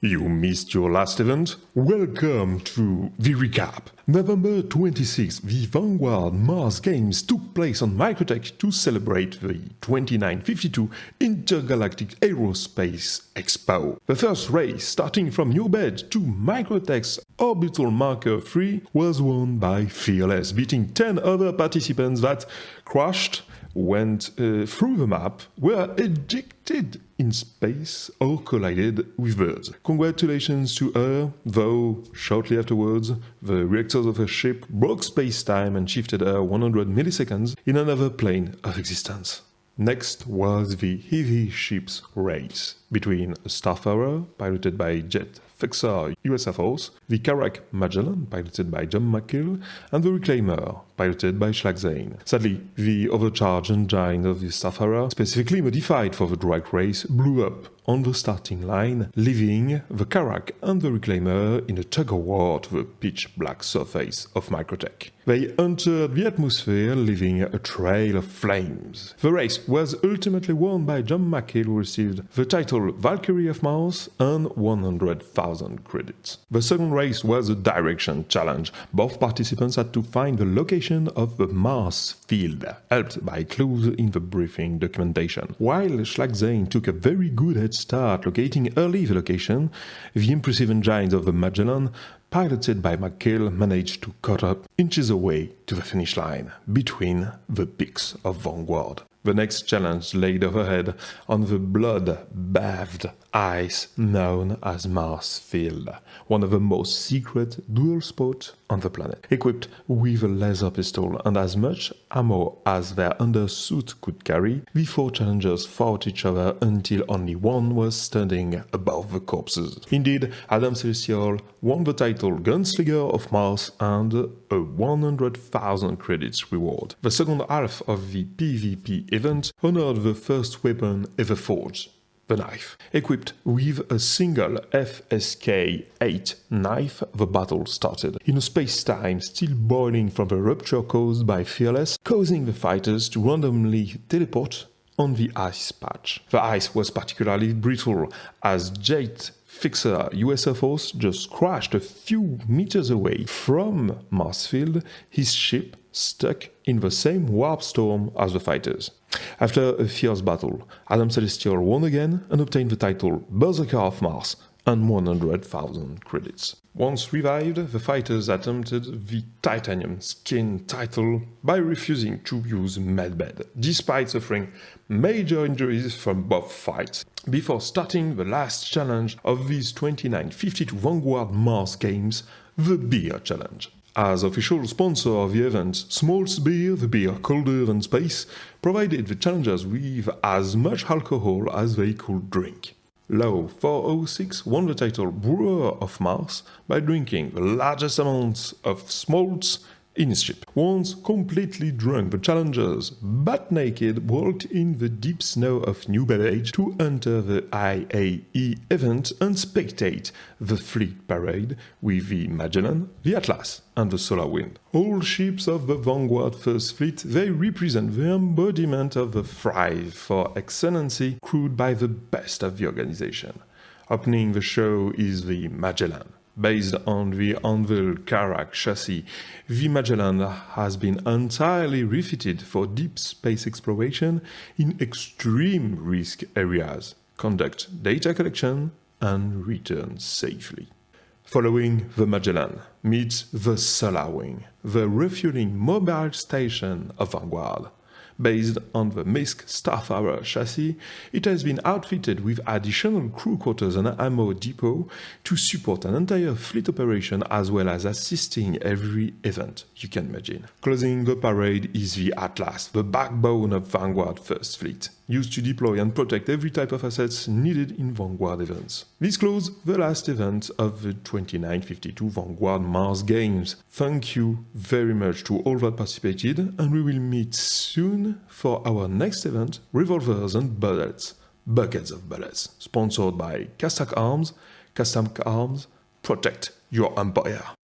You missed your last event? Welcome to the recap! November 26, the Vanguard Mars Games took place on Microtech to celebrate the 2952 Intergalactic Aerospace Expo. The first race, starting from your bed to Microtech's Orbital Marker 3, was won by Fearless, beating 10 other participants that crashed, went through the map, were ejected in space or collided with birds. Congratulations to her, though shortly afterwards the reactors of her ship broke space-time and shifted her 100 milliseconds in another plane of existence. Next was the heavy ships race between a Starfarer, piloted by Jet Fixer US Air Force, the Karak Magellan, piloted by John McKill, and the Reclaimer, piloted by Schlagzane. Sadly, the overcharged engine of the Starfarer, specifically modified for the drag race, blew up on the starting line, leaving the Karak and the Reclaimer in a tug-of-war to the pitch-black surface of Microtech. They entered the atmosphere, leaving a trail of flames. The race was ultimately won by John McKill, who received the title Valkyrie of Mars and 100,000 credits. The second race was a direction challenge. Both participants had to find the location of the Mars field, helped by clues in the briefing documentation. While Schlagzane took a very good head start locating early the location, the impressive engines of the Magellan, piloted by McKill, managed to cut up inches away to the finish line, between the peaks of Vanguard. The next challenge laid overhead on the blood-bathed ice known as Mars Field, one of the most secret dual spots on the planet. Equipped with a laser pistol and as much ammo as their undersuit could carry, the four challengers fought each other until only one was standing above the corpses. Indeed, Adam Celestial won the title Gunslinger of Mars and a 100,000 credits reward. The second half of the PvP event honored the first weapon ever forged, the knife. Equipped with a single FSK-8 knife, the battle started. In a space-time still boiling from the rupture caused by Fearless, causing the fighters to randomly teleport on the ice patch. The ice was particularly brittle, as Jet Fixer US Air Force just crashed a few meters away from Marsfield, his ship stuck in the same warp storm as the fighters. After a fierce battle, Adam Celestial won again and obtained the title Berserker of Mars and 100,000 credits. Once revived, the fighters attempted the Titanium Skin title by refusing to use medbed, despite suffering major injuries from both fights. Before starting the last challenge of these 2952 Vanguard Mars Games, the Beer Challenge. As official sponsor of the event, Small's Beer, the beer colder than space, provided the challengers with as much alcohol as they could drink. Low 406 won the title Brewer of Mars by drinking the largest amounts of Small's in his ship. Once completely drunk, the challengers, butt naked, walked in the deep snow of New Village to enter the IAE event and spectate the fleet parade with the Magellan, the Atlas and the Solar Wind. All ships of the Vanguard First Fleet, they represent the embodiment of the thrive for excellency crewed by the best of the organization. Opening the show is the Magellan. Based on the Anvil Karak chassis, the Magellan has been entirely refitted for deep space exploration in extreme risk areas, conduct data collection and return safely. Following the Magellan meets the Solar Wing, the refueling mobile station of Vanguard. Based on the MISC Starfarer chassis, it has been outfitted with additional crew quarters and ammo depot to support an entire fleet operation as well as assisting every event you can imagine. Closing the parade is the Atlas, the backbone of Vanguard First Fleet, used to deploy and protect every type of assets needed in Vanguard events. This closes the last event of the 2952 Vanguard Mars Games. Thank you very much to all that participated, and we will meet soon for our next event, Revolvers and Bullets, Buckets of Bullets, sponsored by Castak Arms. Castak Arms, protect your empire.